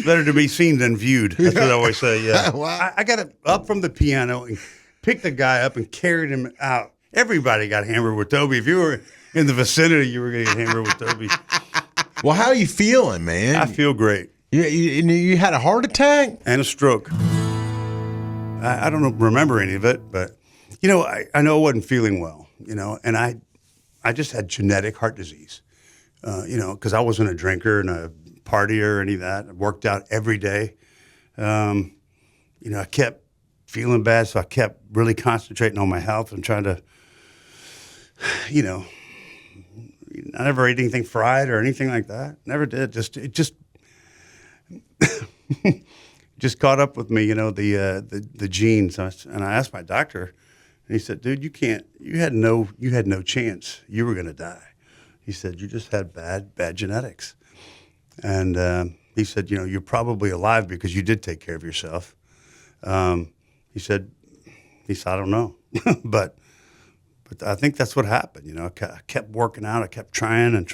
Better to be seen than viewed. That's what I always say. Yeah. Wow. I got up from the piano and picked the guy up and carried him out. Everybody got hammered with Toby. If you were in the vicinity, you were going to get hammered with Toby. Well, how are you feeling, man? I feel great. You had a heart attack? And a stroke. I don't remember any of it, but, I know I wasn't feeling well, and I just had genetic heart disease, because I wasn't a drinker and a partier or any of that. I worked out every day. I kept feeling bad, so I kept really concentrating on my health and trying to, I never ate anything fried or anything like that. Never did. It just just caught up with me, the genes. And I asked my doctor, and he said, "Dude, you had no chance. You were going to die." He said, "You just had bad genetics." And he said, "You're probably alive because you did take care of yourself." He said, "I don't know," but I think that's what happened. I kept working out. I kept trying, and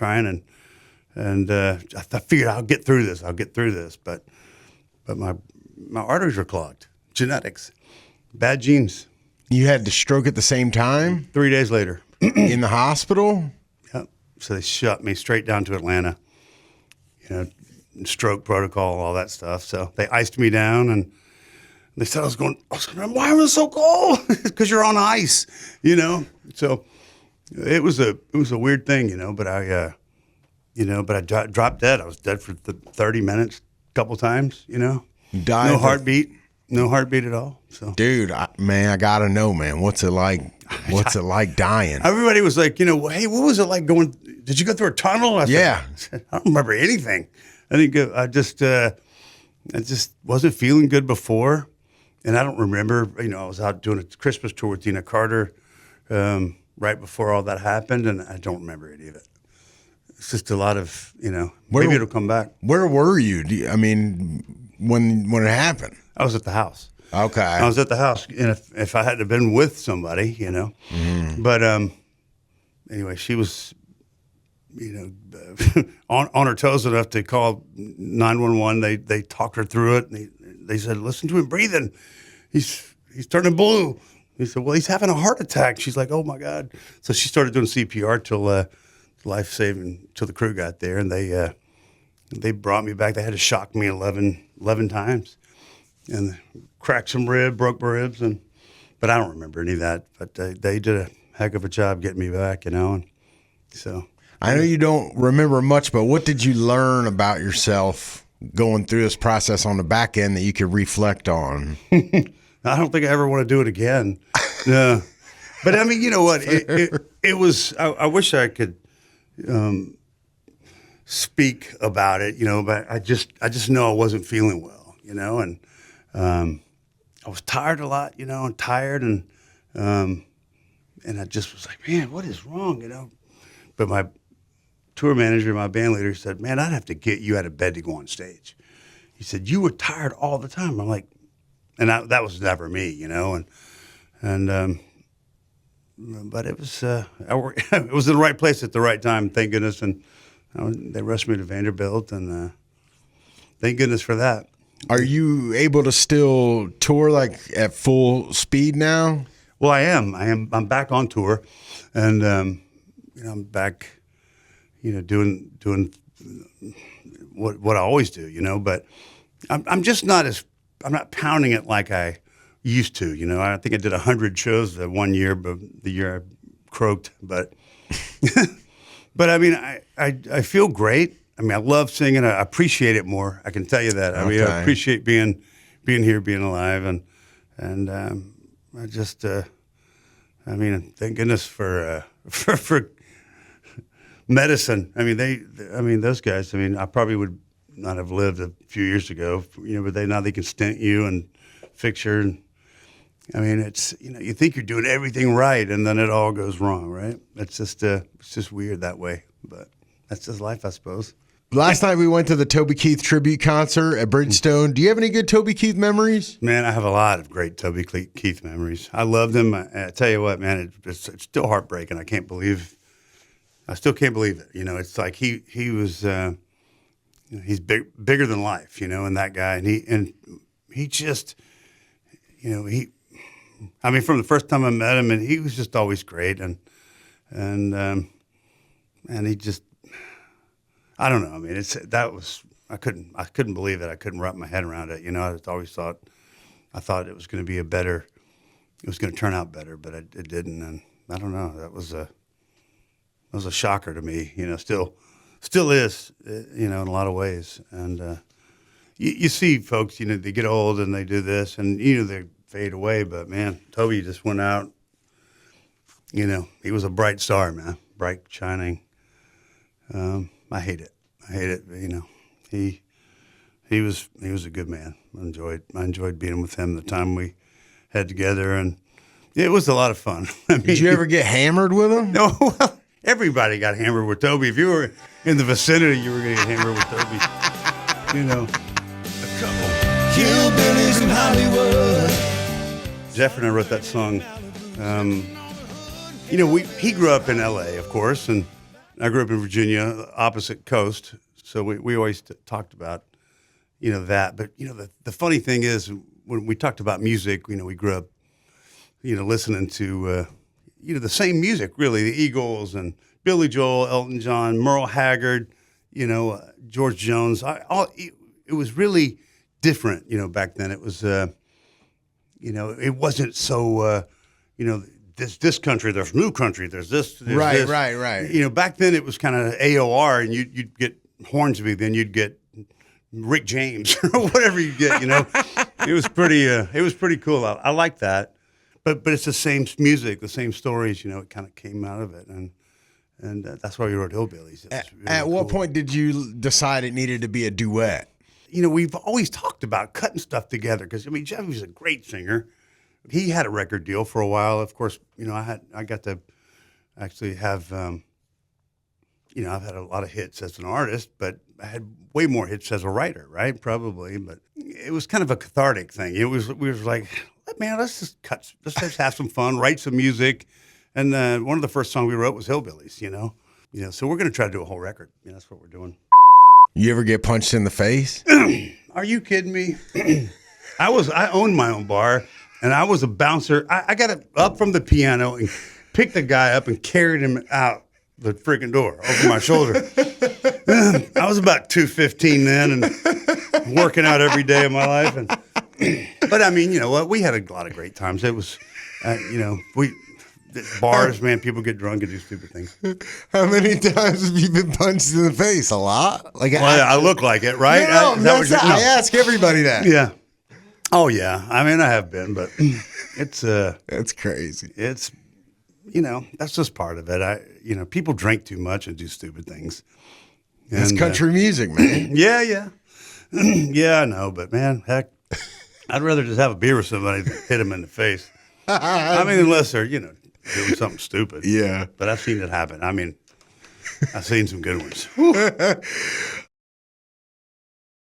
I figured I'll get through this. But my arteries were clogged. Genetics, bad genes. You had the stroke at the same time? 3 days later. In the hospital? Yep. So they shut me straight down to Atlanta. Stroke protocol, all that stuff. So they iced me down, and they said I was going, "Why was it so cold?" Because you're on ice, So it was a weird thing, But I dropped dead. I was dead for 30 minutes, a couple times, Died No heartbeat at all. So, dude, I gotta know, man. What's it like? What's it like dying? Everybody was like, "Hey, what was it like going? Did you go through a tunnel?" I said, "I don't remember anything. I didn't go. I just wasn't feeling good before, and I don't remember. I was out doing a Christmas tour with Dina Carter right before all that happened, and I don't remember any of it. It's just a lot of, maybe it'll come back." Where were you? When it happened? I was at the house. Okay. I was at the house, and if I hadn't been with somebody, But anyway, she was, on her toes enough to call 911. They talked her through it, and they said, "Listen to him breathing. He's turning blue." He said, "Well, he's having a heart attack." She's like, "Oh my God!" So she started doing CPR till life saving till the crew got there, and they brought me back. They had to shock me 11 times, and cracked some broke my ribs, but I don't remember any of that. But they did a heck of a job getting me back, and so. I know you don't remember much, but what did you learn about yourself going through this process on the back end that you could reflect on? I don't think I ever want to do it again. No. But I mean, you know what? It was, I wish I could speak about it, but I just know I wasn't feeling well, and I was tired a lot, and tired, and I just was like, "Man, what is wrong?" But my tour manager, my band leader, said, "Man, I'd have to get you out of bed to go on stage." He said, "You were tired all the time." I'm like, and that was never me, but it was it was in the right place at the right time, thank goodness, and they rushed me to Vanderbilt, and thank goodness for that. Are you able to still tour like at full speed now? Well, I am. I'm back on tour, and I'm back, doing what I always do, But I'm just I'm not pounding it like I used to. I think I did 100 shows that one year, but the year I croaked. But but I mean, I feel great. I mean, I love singing. I appreciate it more. I can tell you that. I mean, I appreciate being here, being alive, and I just, I mean, thank goodness for medicine. I mean, those guys. I mean, I probably would not have lived a few years ago, but they can stent you and fix your. And, I mean, it's you think you're doing everything right, and then it all goes wrong, right? It's just weird that way, but that's just life, I suppose. Last night we went to the Toby Keith tribute concert at Bridgestone. Do you have any good Toby Keith memories? Man, I have a lot of great Toby Keith memories. I loved him. I tell you what, man, it's still heartbreaking. I still can't believe it. It's like he was, he's bigger than life, and that guy, and he just, I mean, from the first time I met him, and he was just always great, and he just, I don't know. I mean, I couldn't believe it. I couldn't wrap my head around it. I just always thought it was going to be it was going to turn out better, but it didn't, and I don't know. That was a shocker to me. Still is, in a lot of ways, and you see folks, they get old and they do this, and they fade away. But man, Toby just went out. He was a bright star, man, bright shining. I hate it. He was a good man. I enjoyed being with him the time we had together, and it was a lot of fun. Did you ever get hammered with him? No, well, everybody got hammered with Toby. If you were in the vicinity, you were going to get hammered with Toby. A couple hillbillies in Hollywood. Jeff and I wrote that song. He grew up in L.A., of course, and I grew up in Virginia, opposite coast. So we always talked about, that. But, the funny thing is, when we talked about music, we grew up, listening to, the same music, really, the Eagles and Billy Joel, Elton John, Merle Haggard, George Jones. It was really different, back then. It was, it wasn't so, this country, there's new country, there's this. There's right, this. right. Back then it was kind of AOR, and you'd get Hornsby, then you'd get Rick James or whatever you get. It was pretty cool. I like that, but it's the same music, the same stories. It kind of came out of it, and that's why we wrote Hillbillies. At what point did you decide it needed to be a duet? We've always talked about cutting stuff together because Jeff was a great singer. He had a record deal for a while. Of course, I got to actually have, I've had a lot of hits as an artist, but I had way more hits as a writer, right? Probably, but it was kind of a cathartic thing. We were like, man, let's just have some fun, write some music, and one of the first songs we wrote was Hillbillies. So we're gonna try to do a whole record. That's what we're doing. You ever get punched in the face? Are you kidding me? I owned my own bar. And I was a bouncer. I got up from the piano and picked the guy up and carried him out the freaking door over my shoulder. I was about 215 then and working out every day of my life. But I mean, you know what? We had a lot of great times. It was, bars, man, people get drunk and do stupid things. How many times have you been punched in the face? A lot? I look like it, right? I ask everybody that. Yeah. Oh yeah, I mean I have been, but it's that's crazy. It's that's just part of it. People drink too much and do stupid things. It's country music, man. Yeah, yeah, I know, but man, heck, I'd rather just have a beer with somebody than hit them in the face. I mean, unless they're doing something stupid. Yeah, but I've seen it happen. I mean, I've seen some good ones.